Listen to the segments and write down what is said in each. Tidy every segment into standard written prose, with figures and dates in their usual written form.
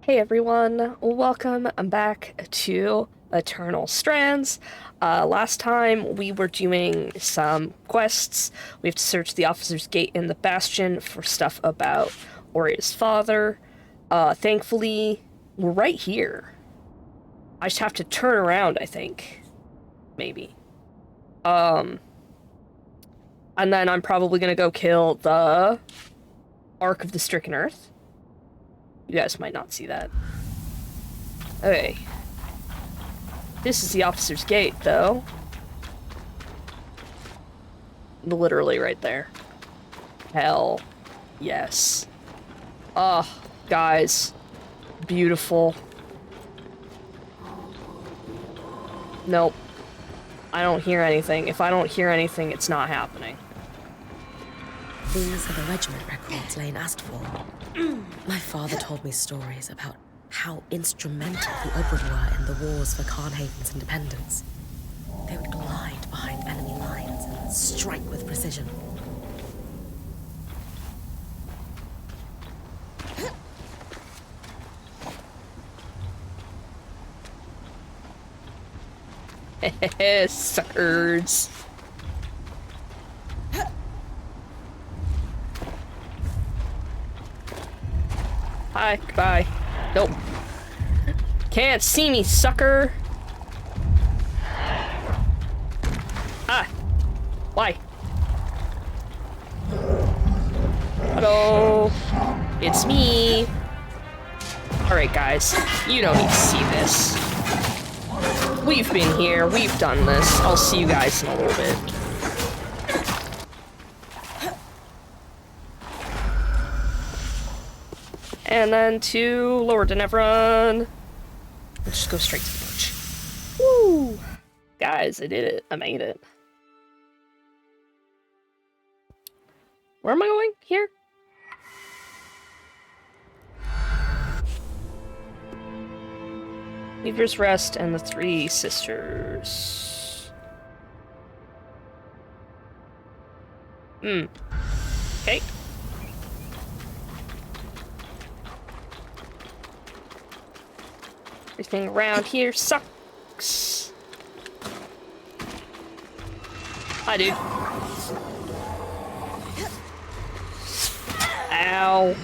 Hey everyone, welcome back to Eternal Strands. Last time we were doing some quests. We have to search the officer's gate in the bastion for stuff about Oria's father. Thankfully, we're right here. I just have to turn around, I think. Maybe. And then I'm probably gonna go kill the Ark of the Stricken Earth. You guys might not see that. Okay. This is the officer's gate, though. Literally right there. Hell yes. Oh, guys. Beautiful. Nope. I don't hear anything. If I don't hear anything, it's not happening. These are the regiment records Lane asked for. My father told me stories about how instrumental the Oberyn were in the wars for Carnhaven's independence. They would glide behind enemy lines and strike with precision. Suckers. Hi, goodbye. Nope. Can't see me, sucker. Ah. Why? Hello. It's me. Alright, guys. You don't need to see this. We've been here. We've done this. I'll see you guys in a little bit. And then to Lord Denevron. Let's just go straight to the porch. Woo! Guys, I did it. I made it. Where am I going? Here? Weaver's Rest and the Three Sisters. Okay. Everything around here sucks. Hi, dude. Ow.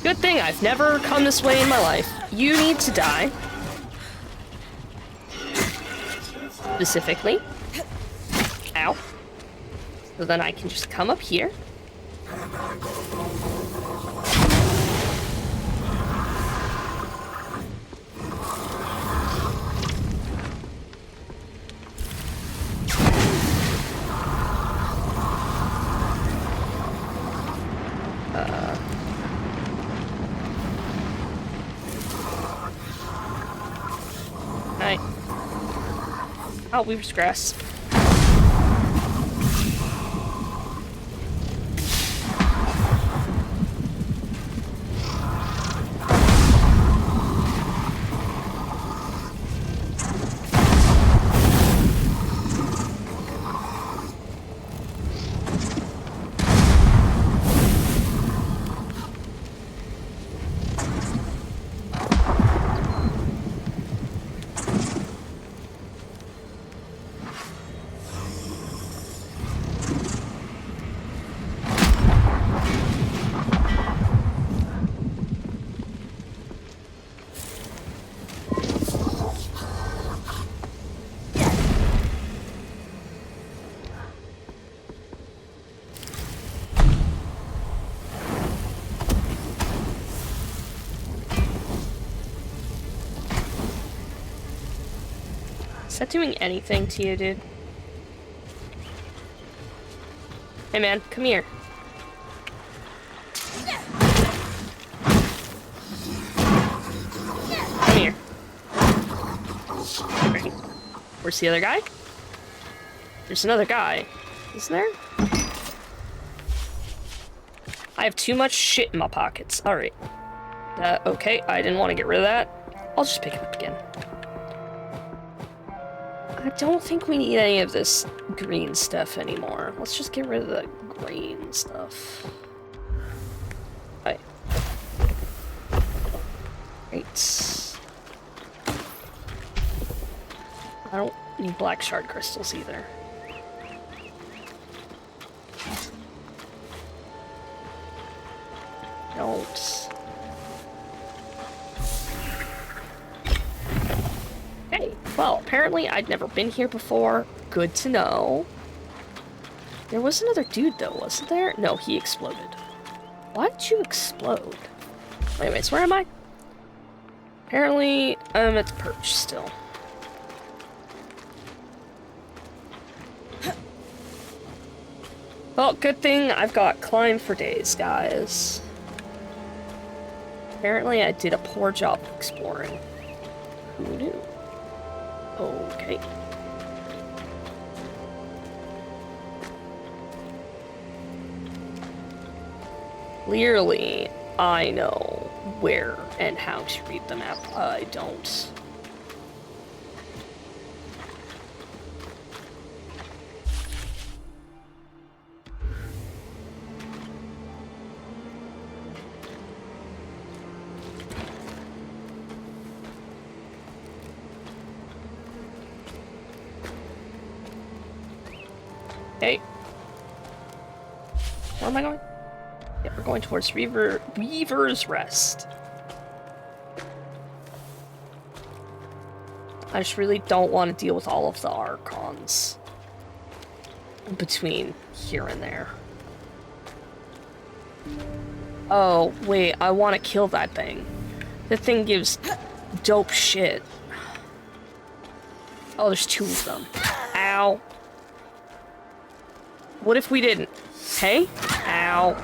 Good thing I've never come this way in my life. You need to die. Specifically. Ow. So then I can just come up here. Right. Oh, Weaver's Grass. Is that doing anything to you, dude? Hey man, come here. Come here. Right. Where's the other guy? There's another guy, isn't there? I have too much shit in my pockets. Alright. Okay, I didn't want to get rid of that. I'll just pick it up again. I don't think we need any of this green stuff anymore. Let's just get rid of the green stuff. Right. Great. I don't need black shard crystals either. Don't. Hey, well, apparently I'd never been here before. Good to know. There was another dude, though, wasn't there? No, he exploded. Why did you explode? Anyways, where am I? Apparently, I'm at the perch still. Well, good thing I've got climb for days, guys. Apparently, I did a poor job of exploring. Who knew? Okay. Clearly, I know where and how to read the map. I don't. Okay. Where am I going? Yeah, we're going towards Weaver's Rest. I just really don't want to deal with all of the Archons between here and there. Oh, wait, I want to kill that thing. The thing gives dope shit. Oh, there's two of them. Ow. What if we didn't? Hey? Ow.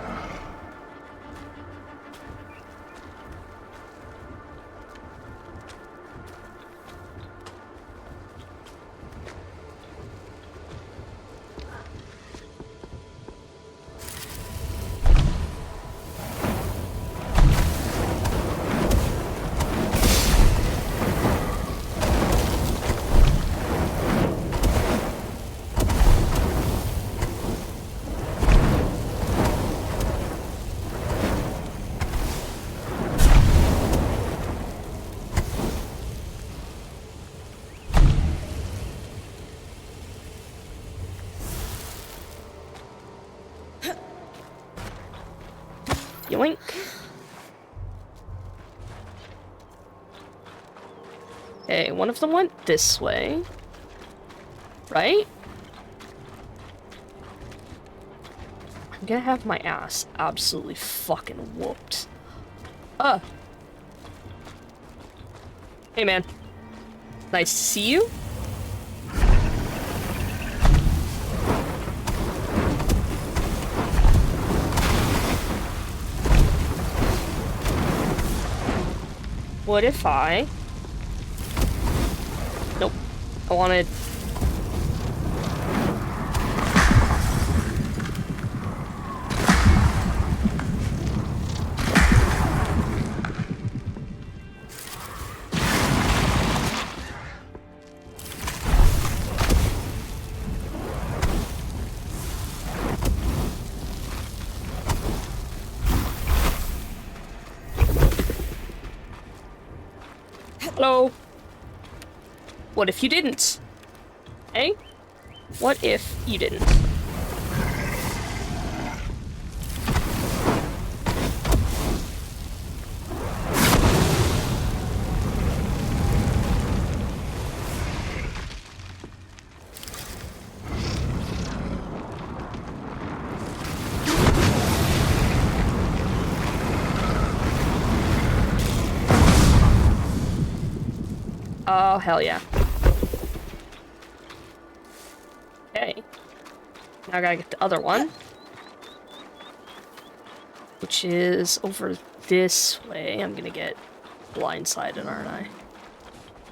Yoink. Okay, one of them went this way. Right? I'm gonna have my ass absolutely fucking whooped. Hey, man. Nice to see you. What if I... Nope. I wanted... Hello? What if you didn't? Eh? What if you didn't? Oh, hell yeah. Okay. Now I gotta get the other one. Which is over this way. I'm gonna get blindsided, aren't I?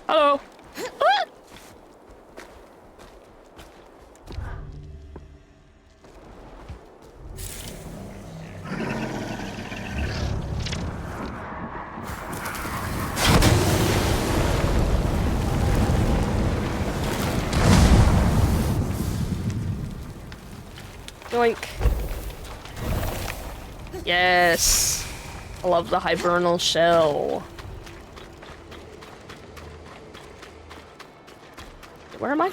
Hello! Ah! Yoink. Yes. I love the hibernal shell. Where am I?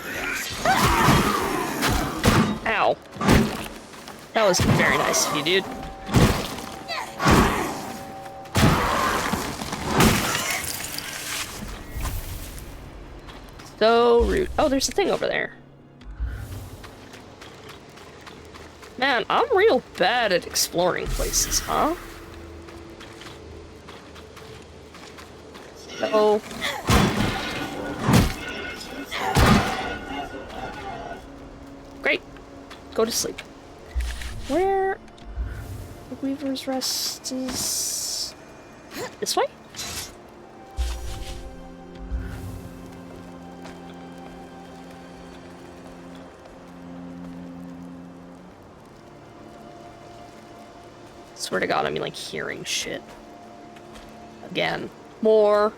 Ow. That was very nice of you, dude. So rude. Oh, there's a thing over there. Man, I'm real bad at exploring places, huh? So... Great. Go to sleep. Where... The Weaver's Rest is... This way? Swear to God, I'm like hearing shit. Again. More.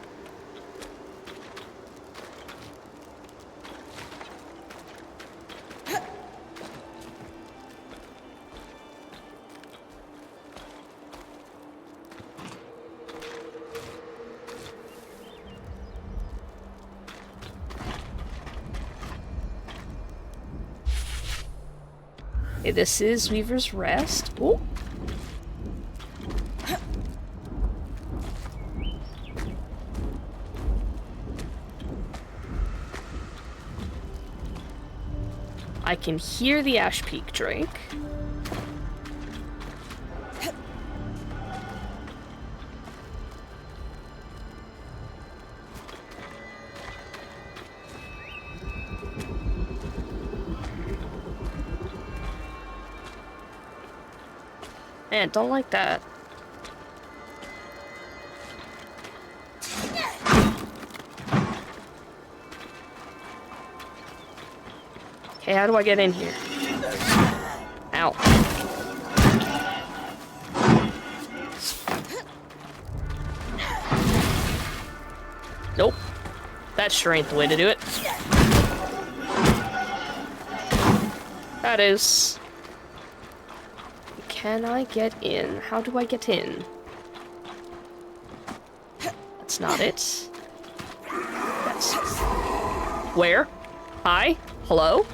Okay, this is Weaver's Rest. Ooh. I can hear the Ash Peak Drake. Man, don't like that. Okay, how do I get in here? Ow. Nope. That sure ain't the way to do it. That is... Can I get in? How do I get in? That's not it. That's... Where? Hi? Hello?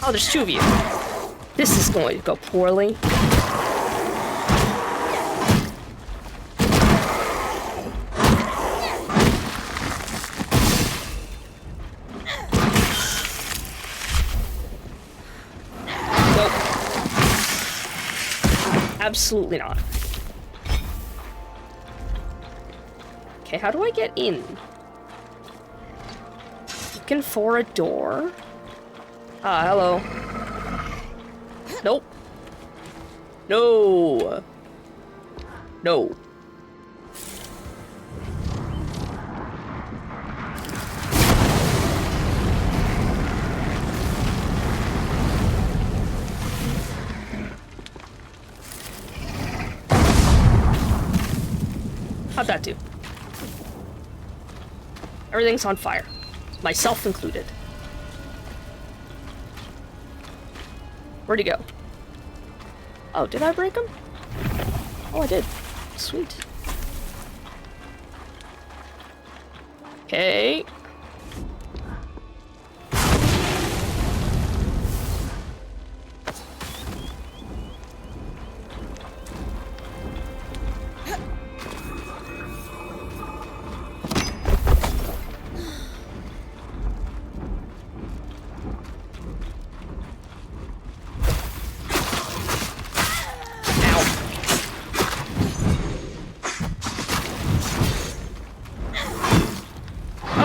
Oh, there's two of you. This is going to go poorly. Nope. Absolutely not. Okay, how do I get in? Looking for a door. Ah, hello. Nope. No. No. How'd that do? Everything's on fire. Myself included. Where'd he go? Oh, did I break him? Oh, I did. Sweet. Okay.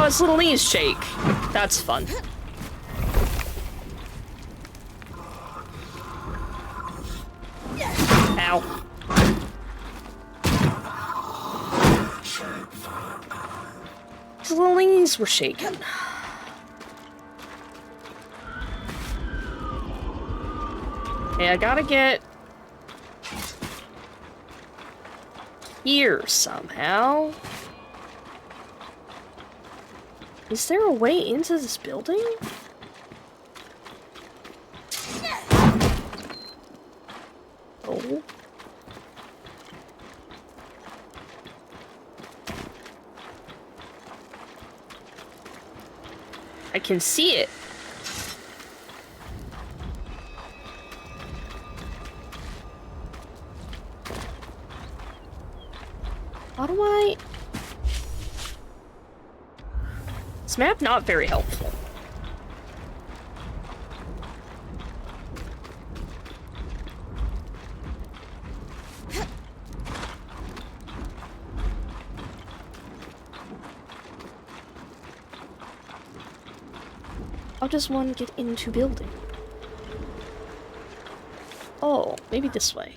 His little knees shake. That's fun. Ow. His little knees were shaking. Okay, I gotta get here somehow. Is there a way into this building? I can see it. How do I... This map not very helpful. How does one get into building? Oh, maybe this way.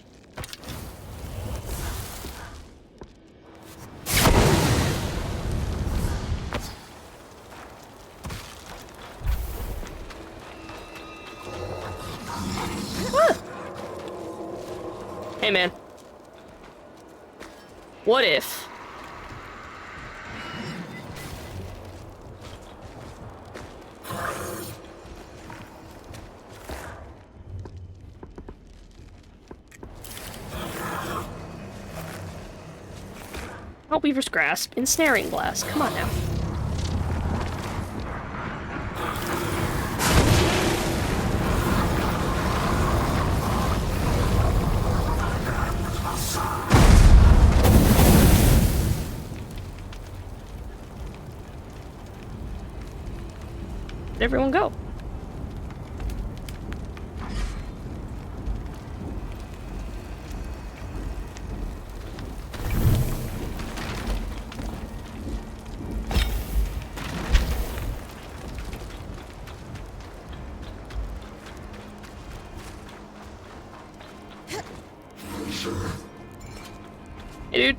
Ah! Hey, man. What if... Weaver's Grasp, Ensnaring Blast. Come on now. Where'd everyone go? Hey, dude.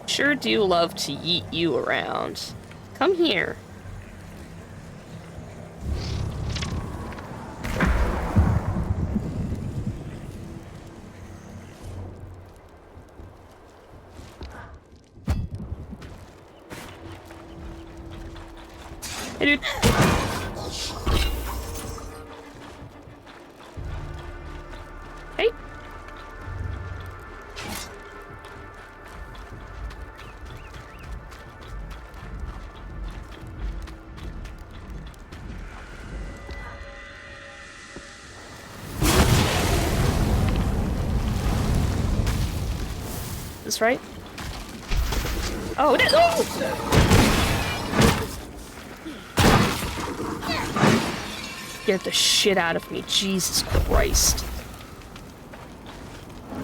Sure do love to yeet you around. Come here. Hey, dude. Hey. This right? Oh, it is! Oh! Scared the shit out of me. Jesus Christ.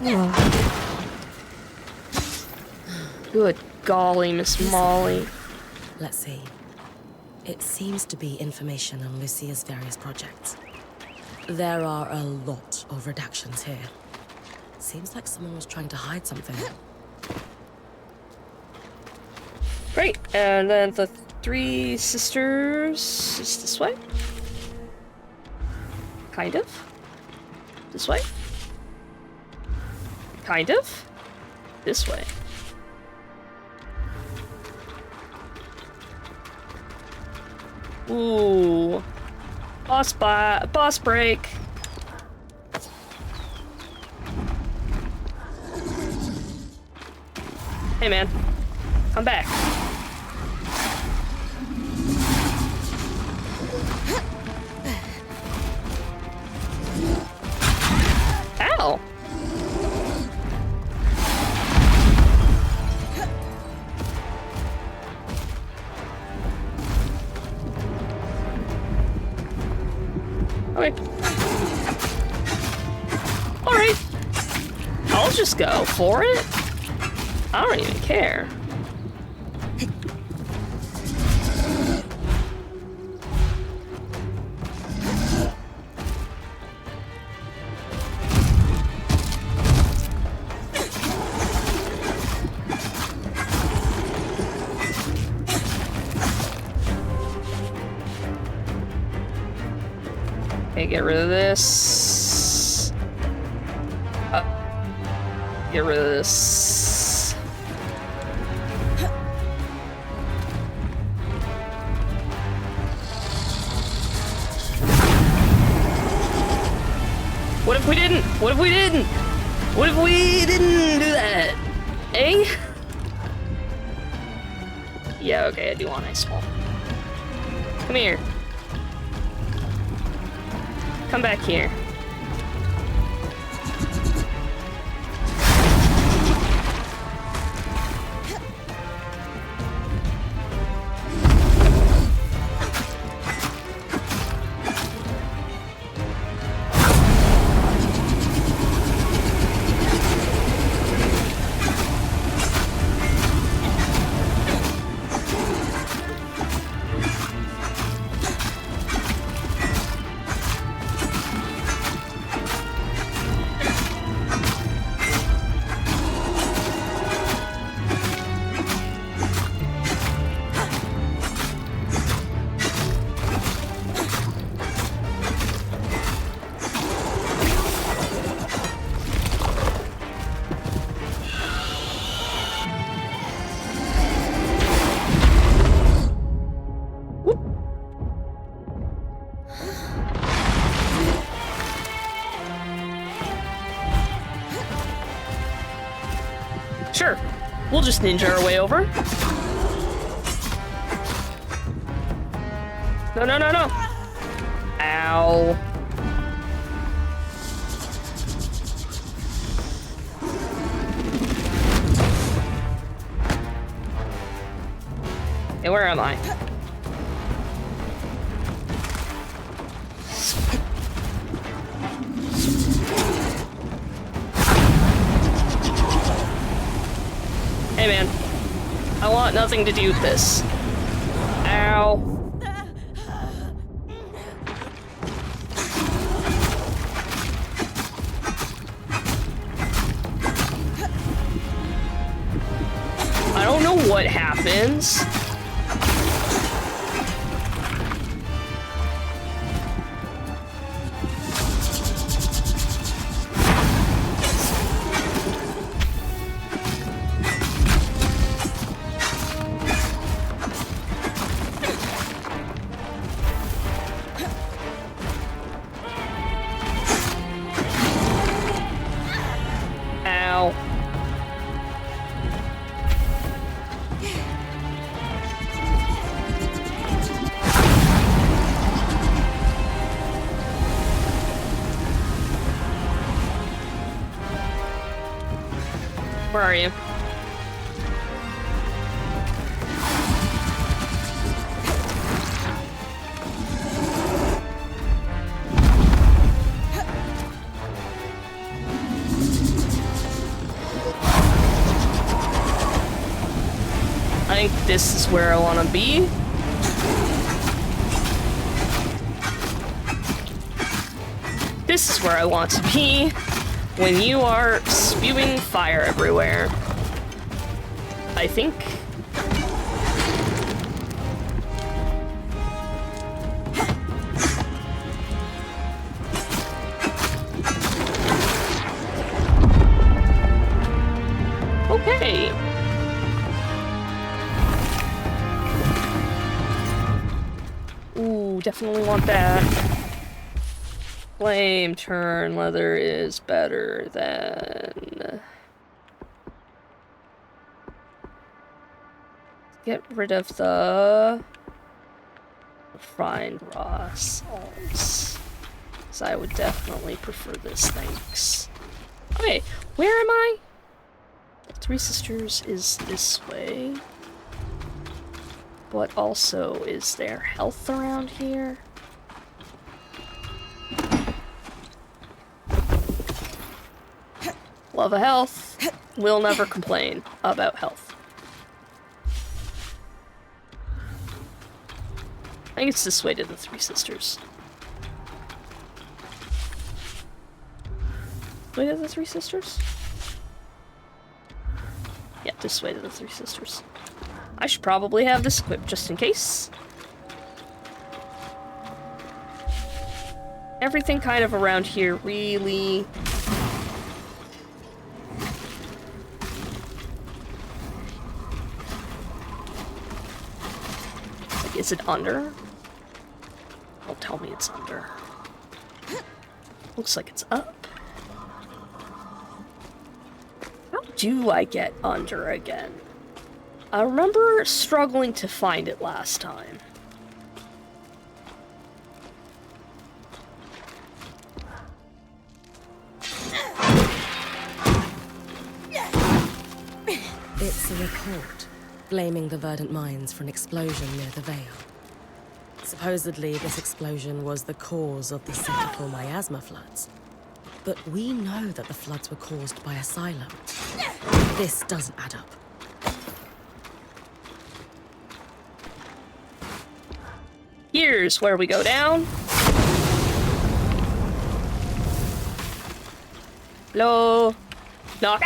Oh. Good golly, Miss Molly. Let's see. It seems to be information on Lucia's various projects. There are a lot of redactions here. Seems like someone was trying to hide something. Great, and then the three sisters is this way? Kind of. This way? Kind of. This way. Ooh. Boss break. Hey man, come back. Ow. Okay. Alright. I'll just go for it. I don't even care. Okay, get rid of this. Get rid of this. What if we didn't? What if we didn't? What if we didn't do that? Eh? Yeah, okay, I do want ice ball. Come here. Come back here. Sure, we'll just ninja our way over. No, no, no, no. Ow. Hey, where am I? Hey man, I want nothing to do with this. Ow. I don't know what happens. Where are you? I think this is where I want to be. This is where I want to be when you are spewing fire everywhere. I think. Okay. Ooh, definitely want that. Flame turn leather is better than... Get rid of the refined raw salts. So I would definitely prefer this, thanks. Okay, where am I? Three Sisters is this way. But also, is there health around here? Love a health. Will never complain about health. I think it's this way to the Three Sisters. Way to the Three Sisters? Yeah, this way to the Three Sisters. I should probably have this equipped just in case. everything kind of around here really... Like, is it under? Don't tell me it's under. Looks like it's up. How do I get under again? I remember struggling to find it last time. It's a report blaming the Verdant Mines for an explosion near the Vale. Supposedly, this explosion was the cause of the cyclical miasma floods. But we know that the floods were caused by a silo. This doesn't add up. Here's where we go down. Hello? Knock.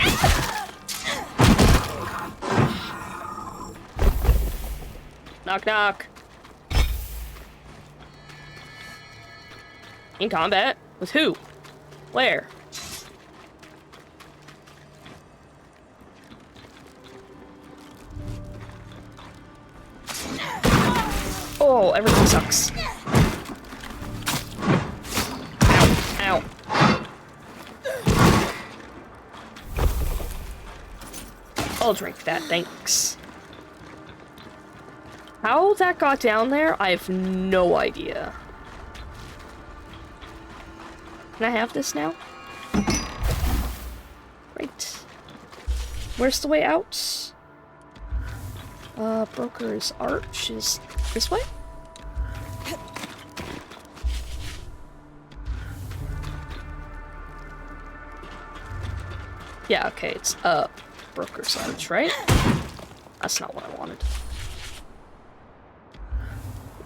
Knock, knock. In combat? With who? Where? Oh, everything sucks. Ow. Ow. I'll drink that, thanks. How that got down there, I have no idea. Can I have this now? Great. Where's the way out? Broker's Arch is this way? Yeah, okay, it's up Broker's Arch, right? That's not what I wanted.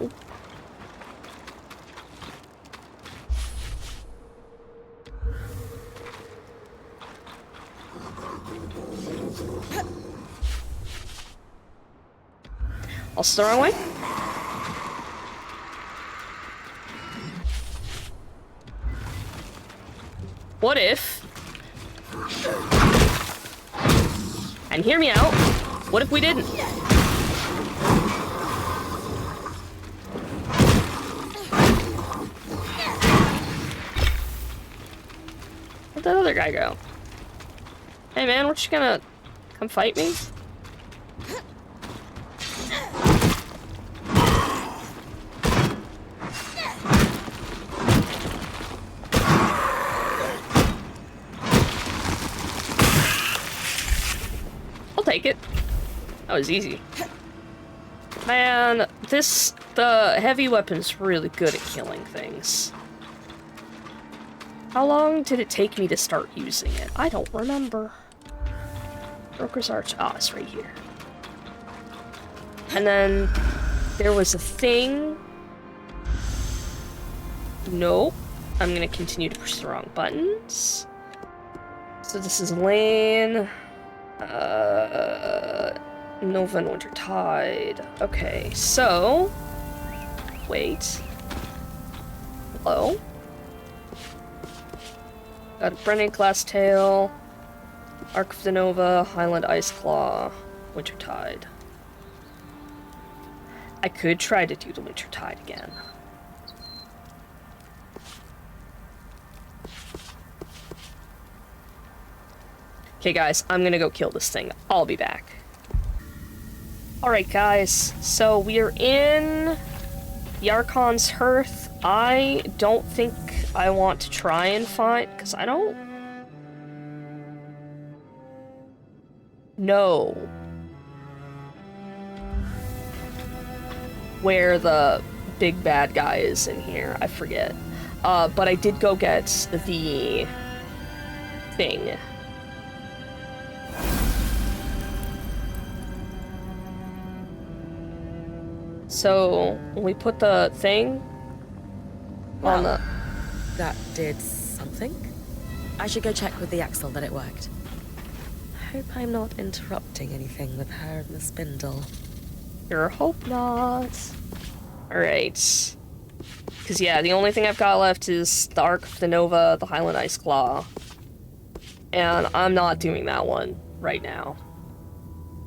Oop. Also the wrong way? What if... And hear me out, what if we didn't? Where'd that other guy go? Hey man, weren't you gonna come fight me? I'll take it. That was easy. Man, the heavy weapon's really good at killing things. How long did it take me to start using it? I don't remember. Broker's Arch. Ah, it's right here. And then there was a thing. Nope. I'm gonna continue to push the wrong buttons. So this is Lane. Nova and Winter Tide. Okay, so... Wait. Hello? Got a Brennan Glasstail, Arc of the Nova, Highland Ice Claw, Winter Tide. I could try to do the Winter Tide again. Okay guys, I'm gonna go kill this thing. I'll be back. Alright guys, so we are in Yarkon's Hearth. I don't think I want to try and fight, because I don't know where the big bad guy is in here. I forget. But I did go get the thing. So, when we put the thing on the... That did something? I should go check with the Axel that it worked. Hope I'm not interrupting anything with her and the spindle. Sure hope not. Alright. Because, yeah, the only thing I've got left is the Ark of the Nova, the Highland Ice Claw. And I'm not doing that one right now.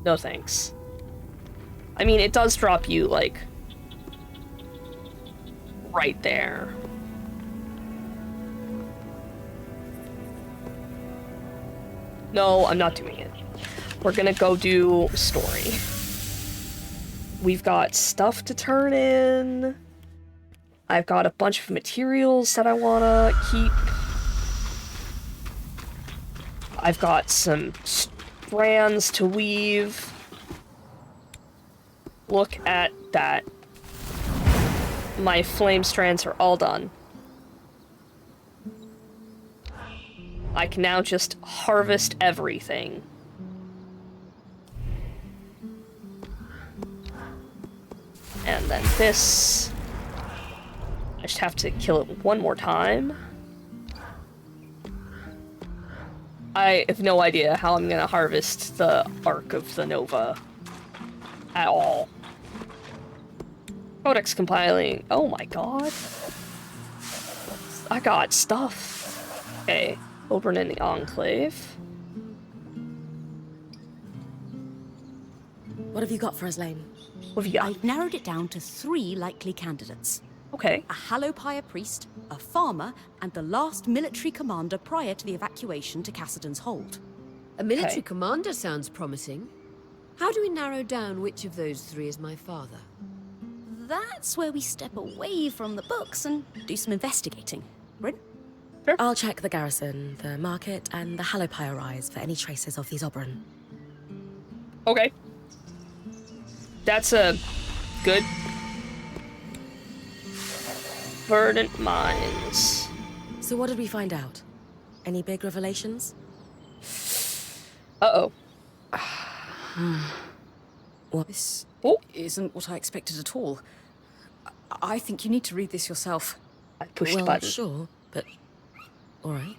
No thanks. I mean, it does drop you, like, right there. No, I'm not doing it. We're gonna go do story. We've got stuff to turn in. I've got a bunch of materials that I wanna keep. I've got some strands to weave. Look at that. My flame strands are all done. I can now just harvest everything. And then this... I just have to kill it one more time. I have no idea how I'm gonna harvest the Ark of the Nova at all. Codex compiling. Oh my god. I got stuff. Okay. Open in the Enclave. What have you got for us, Lane? What have you got? I've narrowed it down to 3 likely candidates. Okay. A Hallowpire priest, a farmer, and the last military commander prior to the evacuation to Cassidon's Hold. A military Okay. commander sounds promising. How do we narrow down which of those 3 is my father? That's where we step away from the books and do some investigating. Bryn? I'll check the garrison, the market, and the Hallowpire Rise for any traces of these Oberon. Okay. That's a good. Verdant Mines. So what did we find out? Any big revelations? Uh-oh. What? This Oh. isn't what I expected at all. I think you need to read this yourself. I pushed Well, the button. sure, but... Alright.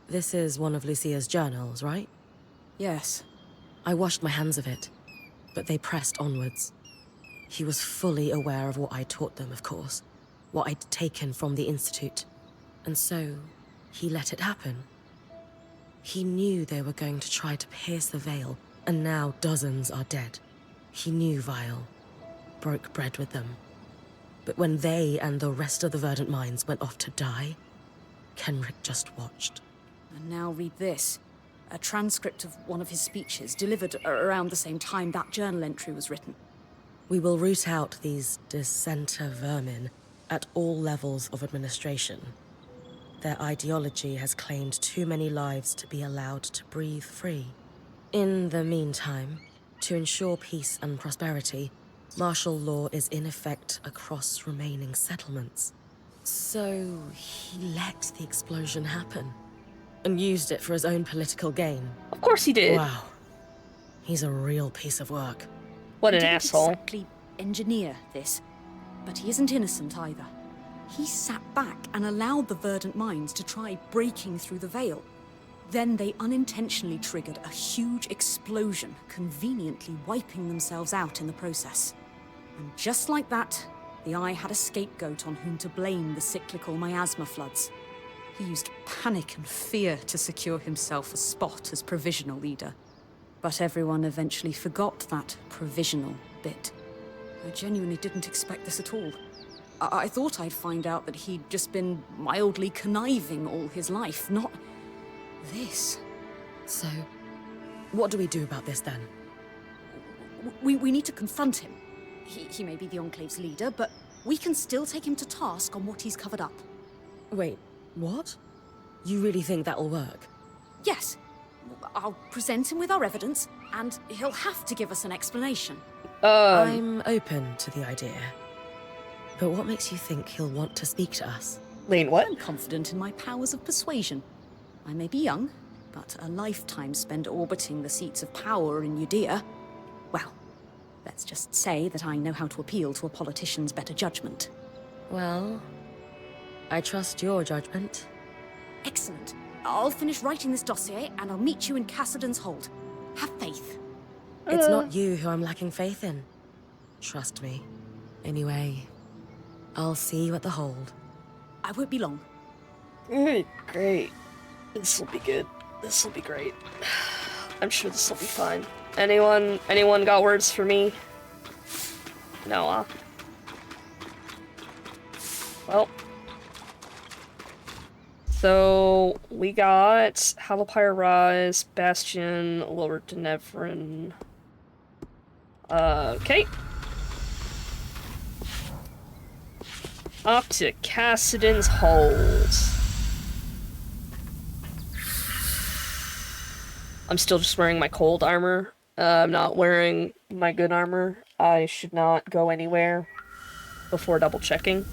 This is one of Lucia's journals, right? Yes. I washed my hands of it, but they pressed onwards. He was fully aware of what I taught them, of course. What I'd taken from the Institute. And so, he let it happen. He knew they were going to try to pierce the veil, and now dozens are dead. He knew Vile. Broke bread with them. But when they and the rest of the Verdant Minds went off to die, Kenrick just watched. And now read this. A transcript of one of his speeches, delivered around the same time that journal entry was written. We will root out these dissenter vermin at all levels of administration. Their ideology has claimed too many lives to be allowed to breathe free. In the meantime, to ensure peace and prosperity, martial law is in effect across remaining settlements. So he let the explosion happen and used it for his own political gain. Of course he did. Wow. He's a real piece of work. What an He didn't asshole. exactly engineer this, but he isn't innocent either. He sat back and allowed the Verdant Minds to try breaking through the veil. Then they unintentionally triggered a huge explosion, conveniently wiping themselves out in the process. And just like that, the Eye had a scapegoat on whom to blame the cyclical miasma floods. He used panic and fear to secure himself a spot as provisional leader. But everyone eventually forgot that provisional bit. I genuinely didn't expect this at all. I thought I'd find out that he'd just been mildly conniving all his life, not this. So, what do we do about this then? We need to confront him. He may be the Enclave's leader, but we can still take him to task on what he's covered up. Wait, what? You really think that'll work? Yes. I'll present him with our evidence, and he'll have to give us an explanation. I'm open to the idea. But what makes you think he'll want to speak to us? Lane, what? I'm confident in my powers of persuasion. I may be young, but a lifetime spent orbiting the seats of power in Judea. Well, let's just say that I know how to appeal to a politician's better judgment. Well, I trust your judgment. Excellent. I'll finish writing this dossier, and I'll meet you in Cassidon's Hold. Have faith. It's not you who I'm lacking faith in. Trust me. Anyway, I'll see you at the hold. I won't be long. Alright, great. This will be good. This will be great. I'm sure this will be fine. Anyone got words for me? No, Well. So, we got Halopyre Rise, Bastion, Lower Denevrin. Okay. Up to Cassidon's Hold. I'm still just wearing my cold armor. I'm not wearing my good armor. I should not go anywhere before double checking.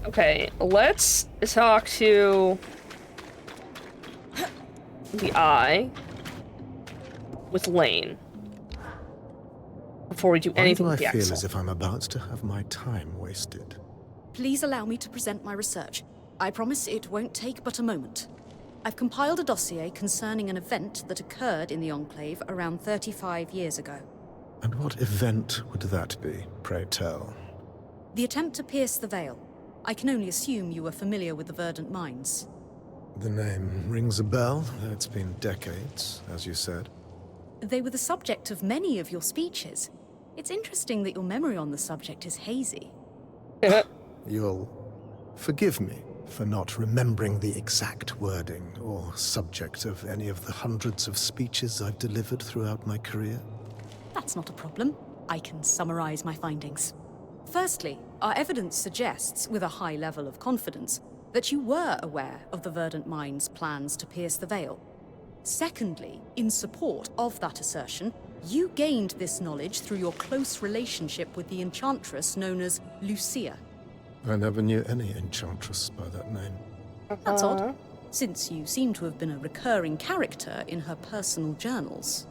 Okay, let's talk to the Eye with Lane before we do anything with the Why do I feel Axle. as if I'm about to have my time wasted? Please allow me to present my research. I promise it won't take but a moment. I've compiled a dossier concerning an event that occurred in the Enclave around 35 years ago. And what event would that be, pray tell? The attempt to pierce the veil. I can only assume you were familiar with the Verdant Mines. The name rings a bell, though it's been decades, as you said. They were the subject of many of your speeches. It's interesting that your memory on the subject is hazy. You'll forgive me for not remembering the exact wording or subject of any of the hundreds of speeches I've delivered throughout my career. That's not a problem. I can summarize my findings. Firstly, our evidence suggests, with a high level of confidence, that you were aware of the Verdant Mines' plans to pierce the veil. Secondly, in support of that assertion, you gained this knowledge through your close relationship with the enchantress known as Lucia. I never knew any enchantress by that name. That's odd, since you seem to have been a recurring character in her personal journals.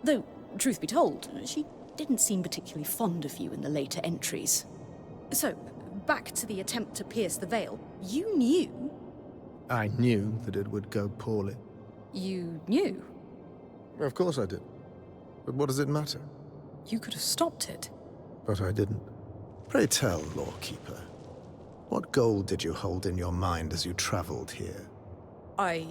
Though, truth be told, she didn't seem particularly fond of you in the later entries. So, back to the attempt to pierce the veil. You knew... I knew that it would go poorly. You knew? Of course I did. But what does it matter? You could have stopped it. But I didn't. Pray tell, Lawkeeper, what goal did you hold in your mind as you traveled here? I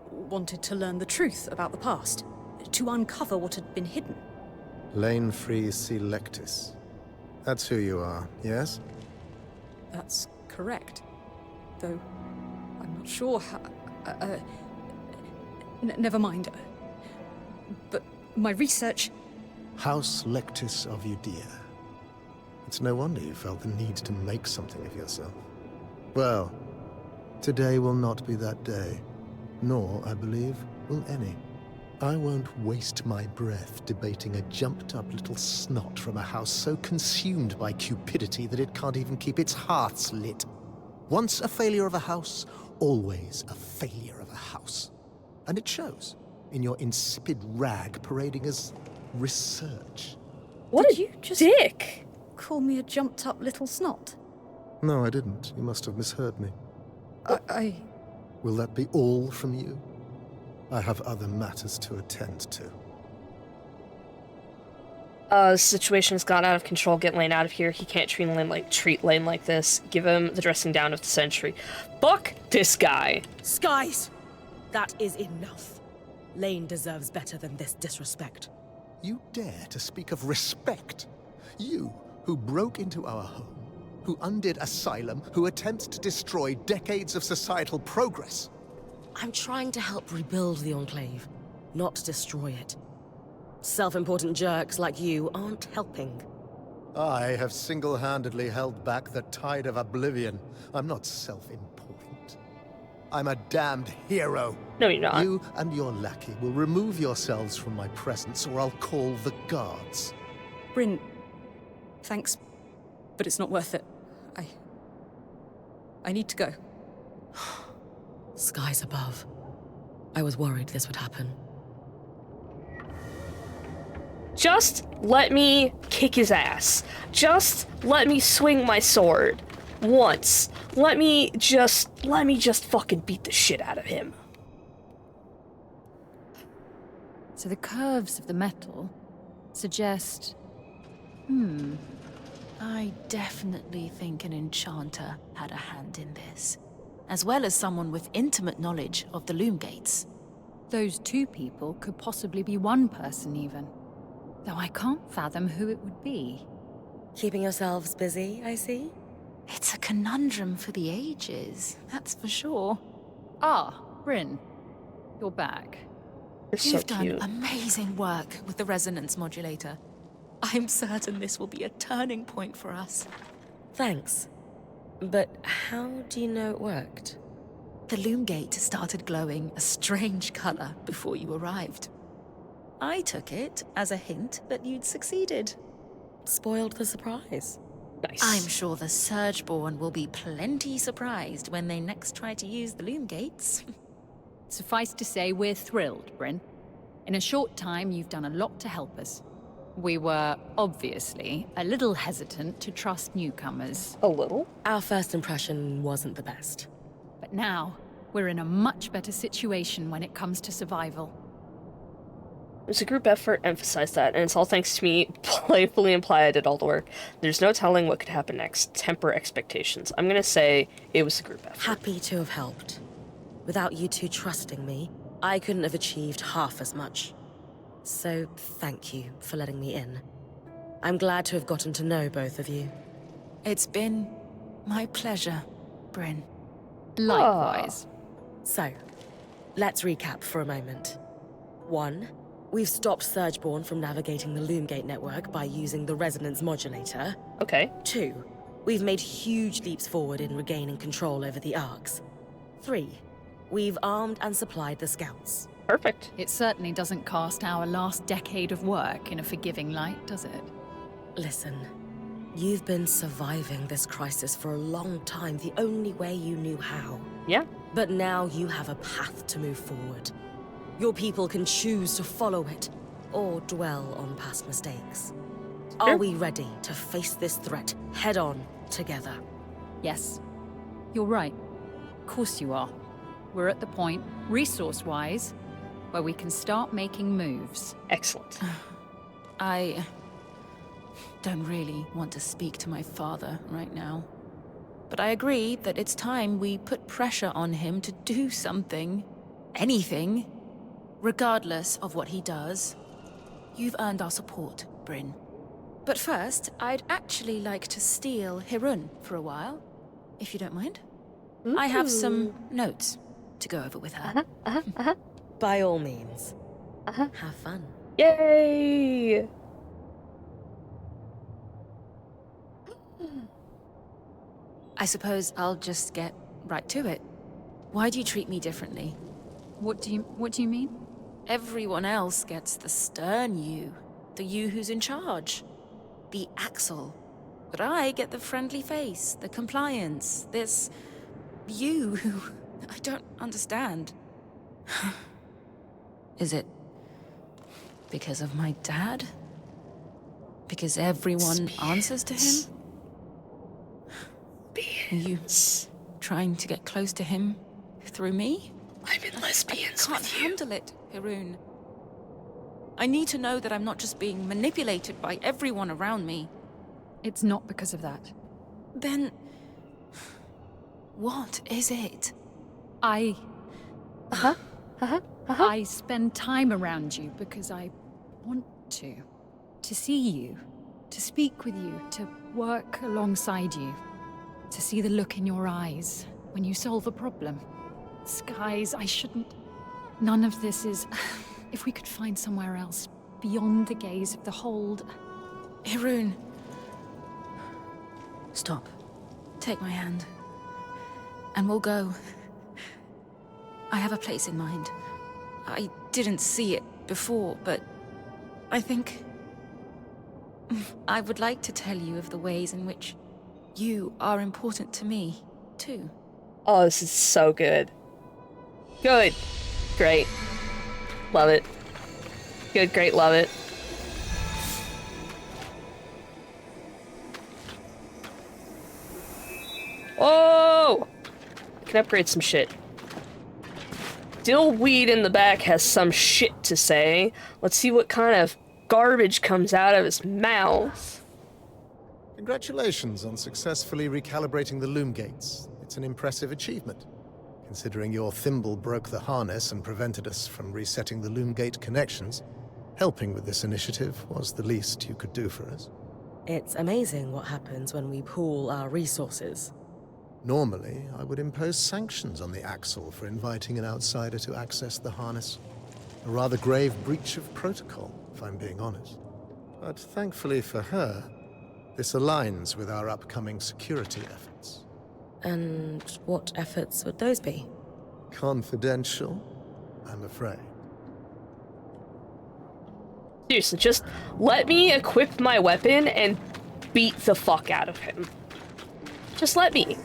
wanted to learn the truth about the past, to uncover what had been hidden. Lane Free Selectus. That's who you are, yes? That's correct. Though, I'm not sure how... never mind. But my research... House Lectus of Udea. It's no wonder you felt the need to make something of yourself. Well, today will not be that day. Nor, I believe, will any. I won't waste my breath debating a jumped-up little snot from a house so consumed by cupidity that it can't even keep its hearths lit. Once a failure of a house, always a failure of a house. And it shows in your insipid rag parading as research. What Did a you just- dick! Call me a jumped-up little snot. No, I didn't. You must have misheard me. I... Will that be all from you? I have other matters to attend to. The situation has gone out of control. Get Lane out of here. He can't treat Lane like this. Give him the dressing down of the century. Fuck this guy. Skies! That is enough. Lane deserves better than this disrespect. You dare to speak of respect? You, who broke into our home, who undid Asylum, who attempts to destroy decades of societal progress. I'm trying to help rebuild the Enclave, not destroy it. Self-important jerks like you aren't helping. I have single-handedly held back the tide of oblivion. I'm not self-important. I'm a damned hero. No, you're not. You and your lackey will remove yourselves from my presence, or I'll call the guards. Bryn, thanks, but it's not worth it. I need to go. Skies above. I was worried this would happen. Just let me kick his ass. Just let me swing my sword. Once. Let me just fucking beat the shit out of him. So the curves of the metal suggest I definitely think an enchanter had a hand in this, as well as someone with intimate knowledge of the loom gates. Those two people could possibly be one person even. Though I can't fathom who it would be. Keeping yourselves busy, I see? It's a conundrum for the ages, that's for sure. Ah, Bryn. You're back. You're so You've done cute. amazing work with the resonance modulator. I'm certain this will be a turning point for us. Thanks. But how do you know it worked? The loom gate started glowing a strange color before you arrived. I took it as a hint that you'd succeeded. Spoiled the surprise. Nice. I'm sure the Surgeborn will be plenty surprised when they next try to use the loom gates. Suffice to say, we're thrilled, Bryn. In a short time, you've done a lot to help us. We were, obviously, a little hesitant to trust newcomers. A little. Our first impression wasn't the best. But now, we're in a much better situation when it comes to survival. It was a group effort, emphasize that, and it's all thanks to me. Playfully imply I did all the work. There's no telling what could happen next. Temper expectations. I'm gonna say it was a group effort. Happy to have helped. Without you two trusting me, I couldn't have achieved half as much. So thank you for letting me in. I'm glad to have gotten to know both of you. It's been my pleasure, Bryn. Likewise. So, let's recap for a moment. 1. We've stopped Surgeborn from navigating the Loomgate network by using the resonance modulator. Okay. 2. We've made huge leaps forward in regaining control over the Arcs. 3. We've armed and supplied the Scouts. Perfect. It certainly doesn't cast our last decade of work in a forgiving light, does it? Listen, you've been surviving this crisis for a long time the only way you knew how. Yeah. But now you have a path to move forward. Your people can choose to follow it, or dwell on past mistakes. Are we ready to face this threat head-on together? Yes. You're right. Of course you are. We're at the point, resource-wise, where we can start making moves. Excellent. I don't really want to speak to my father right now. But I agree that it's time we put pressure on him to do something. Anything. Regardless of what he does. You've earned our support, Bryn. But first, I'd actually like to steal Hirun for a while, if you don't mind. I have some notes to go over with her. By all means. Have fun. Yay! I suppose I'll just get right to it. Why do you treat me differently? What do you mean? Everyone else gets the stern you, the you who's in charge, the Axel. But I get the friendly face, the compliance, this you who I don't understand. Is it because of my dad? Because everyone answers to him? Are you trying to get close to him through me? I'm in lesbians I can't handle it, Hirun. I need to know that I'm not just being manipulated by everyone around me. It's not because of that. Then... what is it? I spend time around you because I want to. To see you, to speak with you, to work alongside you. To see the look in your eyes when you solve a problem. Skies, I shouldn't... None of this is... If we could find somewhere else, beyond the gaze of the hold... Hirun. Stop. Take my hand. And we'll go. I have a place in mind. I didn't see it before, but I think... I would like to tell you of the ways in which you are important to me, too. Oh, this is so good. Good. Great. Love it. Good, great, love it. Oh! I can upgrade some shit. Dillweed in the back has some shit to say. Let's see what kind of garbage comes out of his mouth. Congratulations on successfully recalibrating the loom gates. It's an impressive achievement, considering your thimble broke the harness and prevented us from resetting the loom gate connections. Helping with this initiative was the least you could do for us. It's amazing what happens when we pool our resources. Normally, I would impose sanctions on the Axle for inviting an outsider to access the harness. A rather grave breach of protocol, if I'm being honest. But thankfully for her, this aligns with our upcoming security efforts. And what efforts would those be? Confidential, I'm afraid. Seriously, just let me equip my weapon and beat the fuck out of him. Just let me.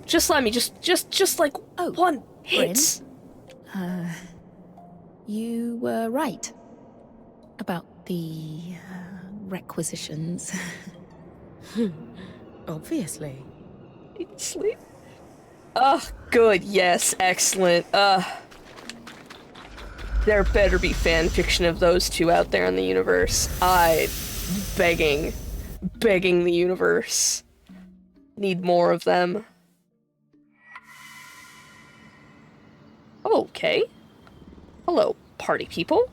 Just like one hit. You were right about the requisitions. Obviously. Sleep. Good, yes, excellent. There better be fan fiction of those two out there in the universe. Begging the universe. Need more of them. Okay. Hello, party people.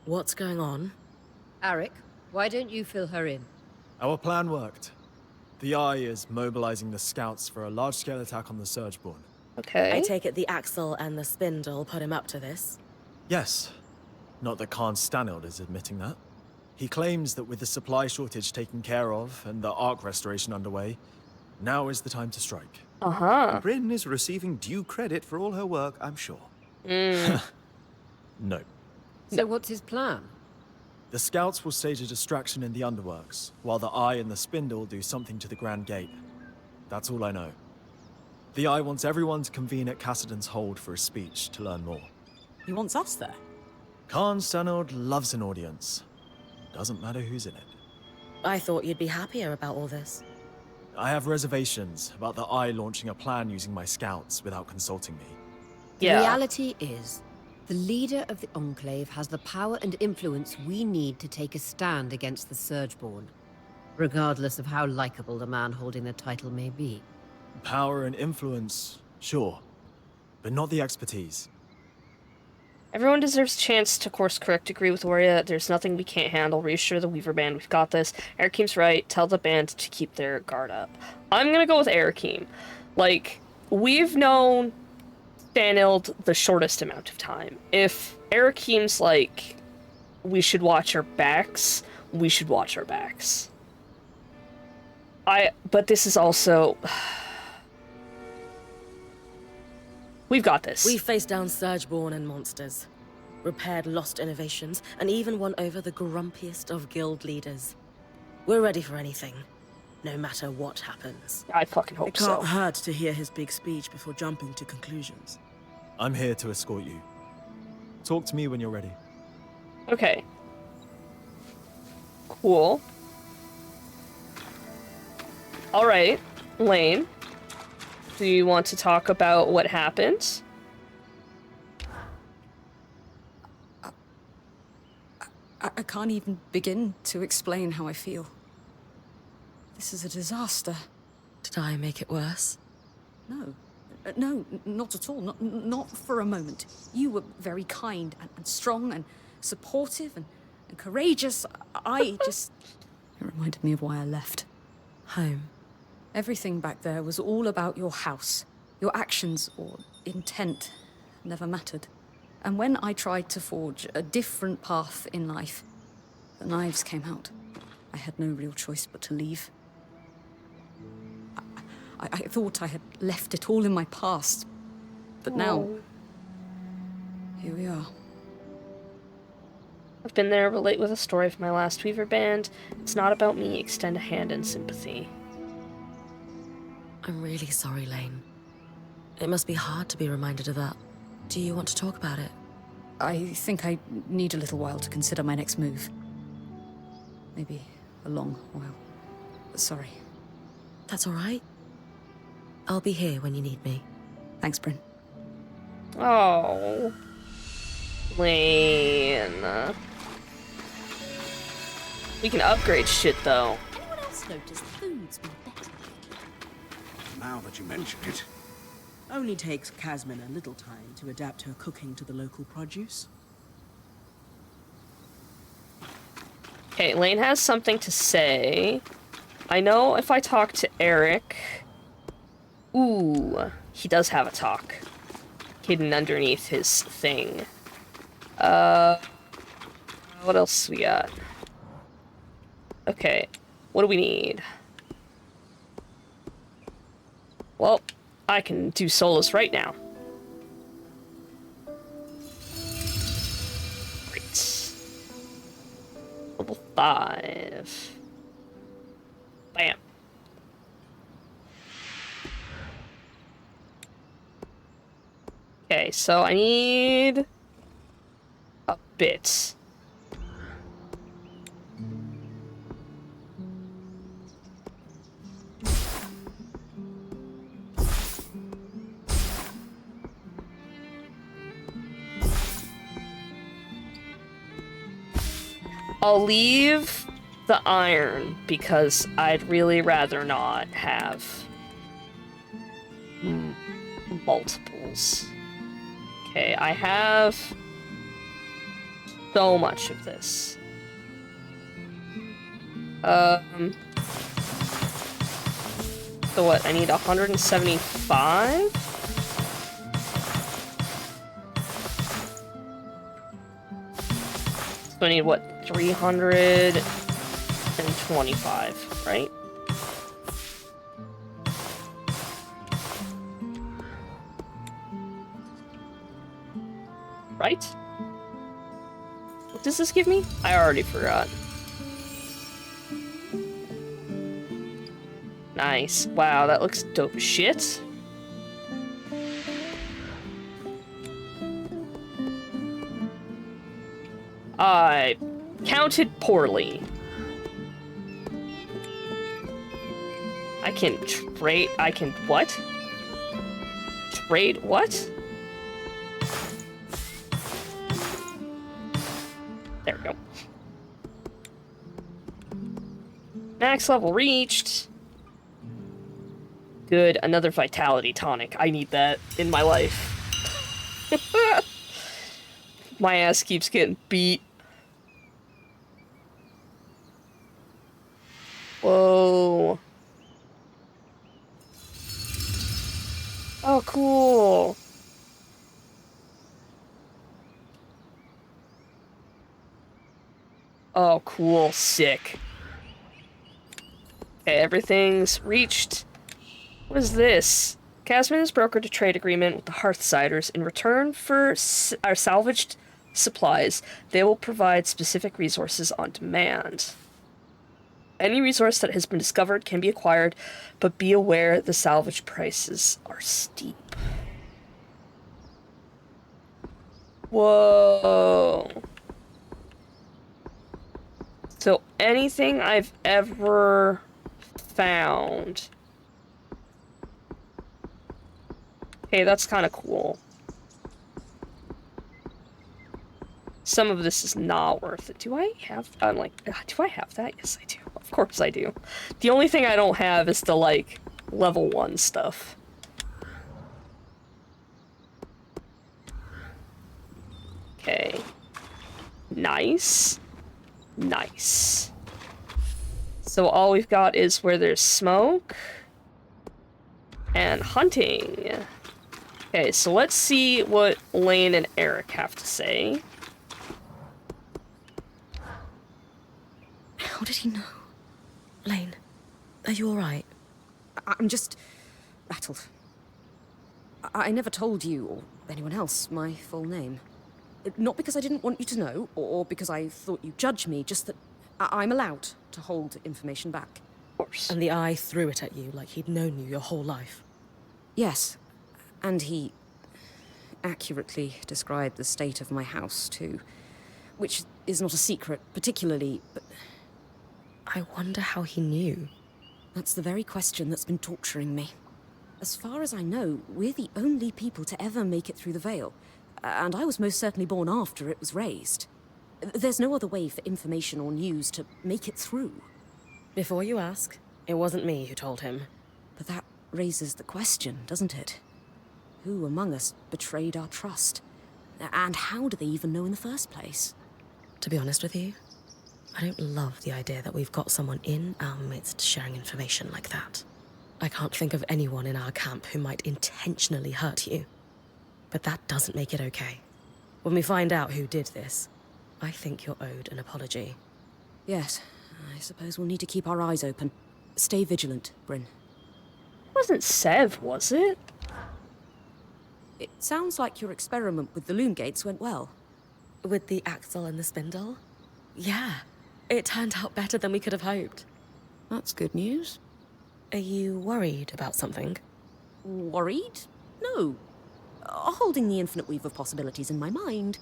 What's going on? Arik, why don't you fill her in? Our plan worked. The Eye is mobilizing the scouts for a large-scale attack on the Surgeborn. Okay. I take it the Axle and the Spindle put him up to this? Yes. Not that Khan Stanild is admitting that. He claims that with the supply shortage taken care of and the Ark restoration underway, now is the time to strike. Uh-huh. Bryn is receiving due credit for all her work, I'm sure. No. So what's his plan? The scouts will stage a distraction in the underworks, while the Eye and the Spindle do something to the Grand Gate. That's all I know. The Eye wants everyone to convene at Cassidon's Hold for a speech to learn more. He wants us there. Khan Stanild loves an audience. Doesn't matter who's in it. I thought you'd be happier about all this. I have reservations about the Eye launching a plan using my scouts without consulting me. The Yeah. reality is, the leader of the Enclave has the power and influence we need to take a stand against the Surgeborn, regardless of how likable the man holding the title may be. Power and influence, sure, but not the expertise. Everyone deserves a chance to course correct. Agree with Warrior. There's nothing we can't handle. Reassure the Weaver Band. We've got this. Erakeem's right. Tell the band to keep their guard up. I'm gonna go with Erakeem. Like, we've known Stanild the shortest amount of time. If Erakeem's like, we should watch our backs, we should watch our backs. But this is also... We've got this. We faced down Surgeborn and monsters, repaired lost innovations, and even won over the grumpiest of guild leaders. We're ready for anything, no matter what happens. I fucking hope It so. can't hurt to hear his big speech before jumping to conclusions. I'm here to escort you. Talk to me when you're ready. Okay. Cool. Alright, Lane. Do you want to talk about what happened? I can't even begin to explain how I feel. This is a disaster. Did I make it worse? No. No, not at all. Not for a moment. You were very kind and strong and supportive and courageous. I just... It reminded me of why I left. Home. Everything back there was all about your house. Your actions or intent never mattered. And when I tried to forge a different path in life, the knives came out. I had no real choice but to leave. I thought I had left it all in my past. But now, here we are. I've been there, relate with a story of my last Weaver Band. It's not about me. Extend a hand in sympathy. I'm really sorry, Lane. It must be hard to be reminded of that. Do you want to talk about it? I think I need a little while to consider my next move. Maybe a long while. Sorry. That's all right. I'll be here when you need me. Thanks, Bryn. Oh. Lane. We can upgrade shit, though. just noticed the food's been better. Now that you mention it. Only takes Casmin a little time to adapt her cooking to the local produce. Okay, Lane has something to say. I know if I talk to Eric... Ooh, he does have a talk. Hidden underneath his thing. What else we got? Okay, what do we need? Well, I can do solos right now. Great. Level 5. Bam. Okay, so I need a bit. I'll leave the iron because I'd really rather not have multiples. Okay, I have so much of this. So what, I need 175? So I need what, 325, right? Right? What does this give me? I already forgot. Nice. Wow, that looks dope as shit. I counted poorly. I can trade. I can what? Trade what? There we go. Max level reached. Good, another vitality tonic. I need that in my life. My ass keeps getting beat. Whoa. Oh, cool. Oh, cool. Sick. Okay, everything's reached. What is this? Casmin has brokered a trade agreement with the Hearthsiders. In return for our salvaged supplies, they will provide specific resources on demand. Any resource that has been discovered can be acquired, but be aware the salvage prices are steep. Whoa. So anything I've ever found. Okay, that's kind of cool. Some of this is not worth it. Do I have... I'm like, do I have that? Yes, I do. Of course I do. The only thing I don't have is the, like, level 1 stuff. Okay. Nice. Nice. So all we've got is where there's smoke and hunting. Okay, so let's see what Lane and Eric have to say. How did he know? Lane, are you alright? I'm just rattled. I never told you, or anyone else, my full name. Not because I didn't want you to know, or because I thought you'd judge me, just that I'm allowed to hold information back. Of course. And the eye threw it at you like he'd known you your whole life. Yes, and he accurately described the state of my house, too. Which is not a secret, particularly, but... I wonder how he knew. That's the very question that's been torturing me. As far as I know, we're the only people to ever make it through the Veil, and I was most certainly born after it was raised. There's no other way for information or news to make it through. Before you ask, it wasn't me who told him. But that raises the question, doesn't it? Who among us betrayed our trust? And how do they even know in the first place? To be honest with you, I don't love the idea that we've got someone in our midst sharing information like that. I can't think of anyone in our camp who might intentionally hurt you. But that doesn't make it okay. When we find out who did this, I think you're owed an apology. Yes, I suppose we'll need to keep our eyes open. Stay vigilant, Bryn. Wasn't Sev, was it? It sounds like your experiment with the loom gates went well. With the axle and the spindle? Yeah, it turned out better than we could have hoped. That's good news. Are you worried about something? Worried? No. Holding the infinite weave of possibilities in my mind.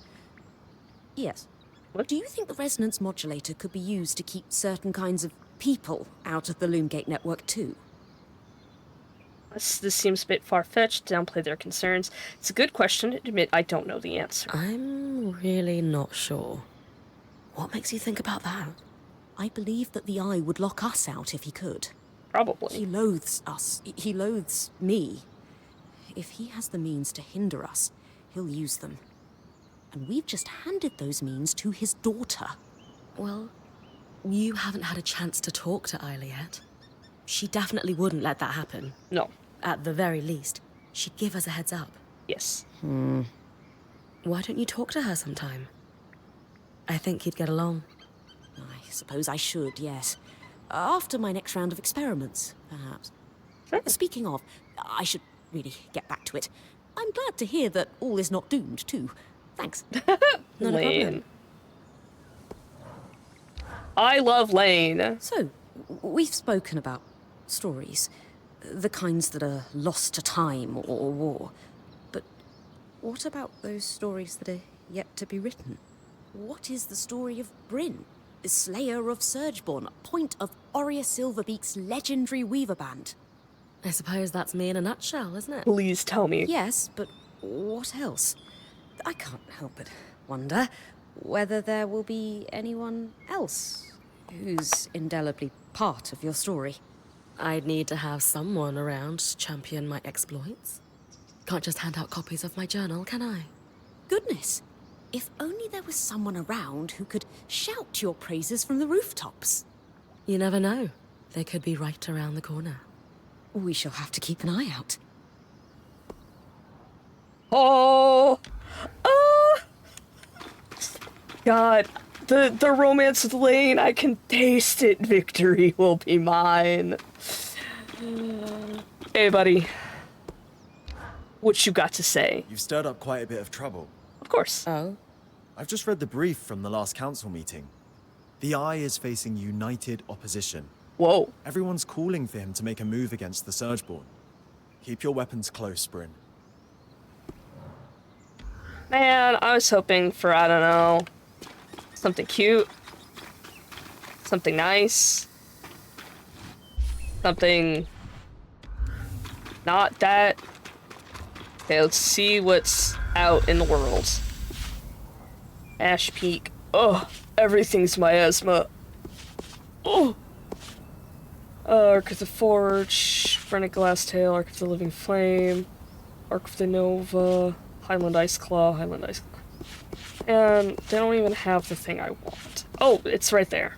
Yes. What? Do you think the resonance modulator could be used to keep certain kinds of people out of the Loomgate network too? This seems a bit far-fetched to downplay their concerns. It's a good question. Admit I don't know the answer. I'm really not sure. What makes you think about that? I believe that the Eye would lock us out if he could. Probably. He loathes us. He loathes me. If he has the means to hinder us, he'll use them. And we've just handed those means to his daughter. Well, you haven't had a chance to talk to Isla yet. She definitely wouldn't let that happen. No. At the very least, she'd give us a heads up. Yes. Why don't you talk to her sometime? I think you'd get along. I suppose I should, yes. After my next round of experiments, perhaps. Sure. Speaking of, I should really get back to it. I'm glad to hear that all is not doomed, too. Thanks. Lane. I love Lane. So, we've spoken about stories. The kinds that are lost to time or war. But what about those stories that are yet to be written? What is the story of Bryn, Slayer of Surgeborn, point of Aurea Silverbeak's legendary weaver band? I suppose that's me in a nutshell, isn't it? Please tell me. Yes, but what else? I can't help but wonder whether there will be anyone else who's indelibly part of your story. I'd need to have someone around to champion my exploits. Can't just hand out copies of my journal, can I? Goodness! If only there was someone around who could shout your praises from the rooftops. You never know. They could be right around the corner. We shall have to keep an eye out. Oh! God. The romance with Lane, I can taste it. Victory will be mine. Hey, buddy. What you got to say? You've stirred up quite a bit of trouble. Of course. Oh? I've just read the brief from the last council meeting. The Eye is facing united opposition. Whoa. Everyone's calling for him to make a move against the Surgeborn. Keep your weapons close, Bryn. Man, I was hoping for, I don't know, something cute. Something nice. Something not that. Okay, let's see what's out in the world. Ash Peak. Oh, everything's miasma. Oh. Ark of the Forge, Brennic Glasstail, Ark of the Living Flame, Ark of the Nova, Highland Ice Claw, Highland Ice Claw. And they don't even have the thing I want. Oh, it's right there.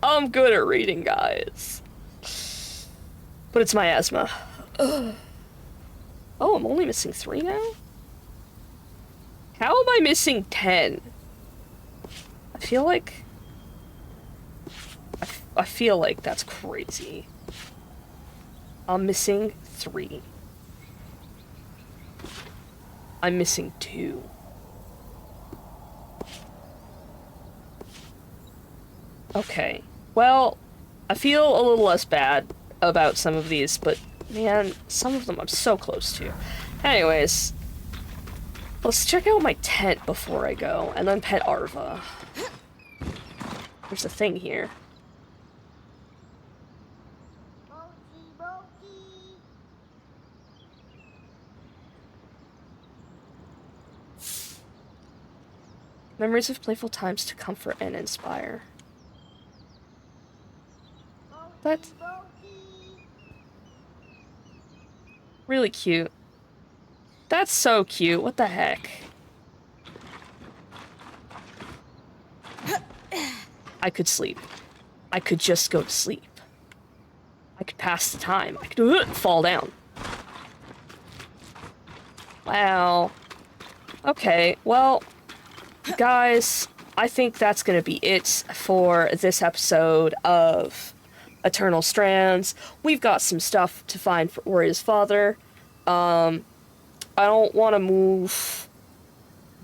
I'm good at reading, guys. But it's miasma. Ugh. Oh, I'm only missing 3 now? How am I missing 10? I feel like... I feel like that's crazy. I'm missing 3. I'm missing 2. Okay. Well, I feel a little less bad about some of these, but man, some of them I'm so close to. Anyways, let's check out my tent before I go, and then pet Arva. There's a thing here. Memories of playful times to comfort and inspire. What? Really cute. That's so cute. What the heck? I could sleep. I could just go to sleep. I could pass the time. I could fall down. Wow. Okay, well, guys, I think that's gonna be it for this episode of Eternal Strands. We've got some stuff to find for Oria's father. I don't want to move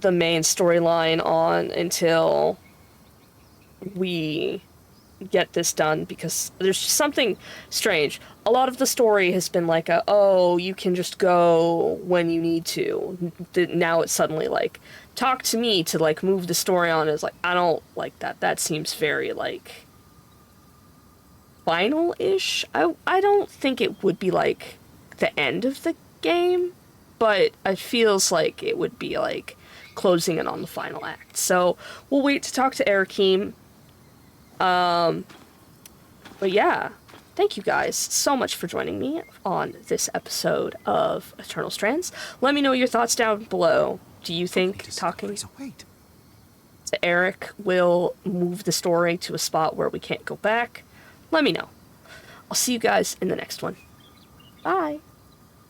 the main storyline on until we get this done, because there's just something strange. A lot of the story has been like oh, you can just go when you need to. Now it's suddenly like, talk to me to like move the story on. Is like, I don't like that. That seems very like final-ish. I don't think it would be like the end of the game, but it feels like it would be like closing in on the final act. So we'll wait to talk to Arakim. But yeah, thank you guys so much for joining me on this episode of Eternal Strands. Let me know your thoughts down below. Do you think talking to Eric will move the story to a spot where we can't go back? Let me know. I'll see you guys in the next one. Bye.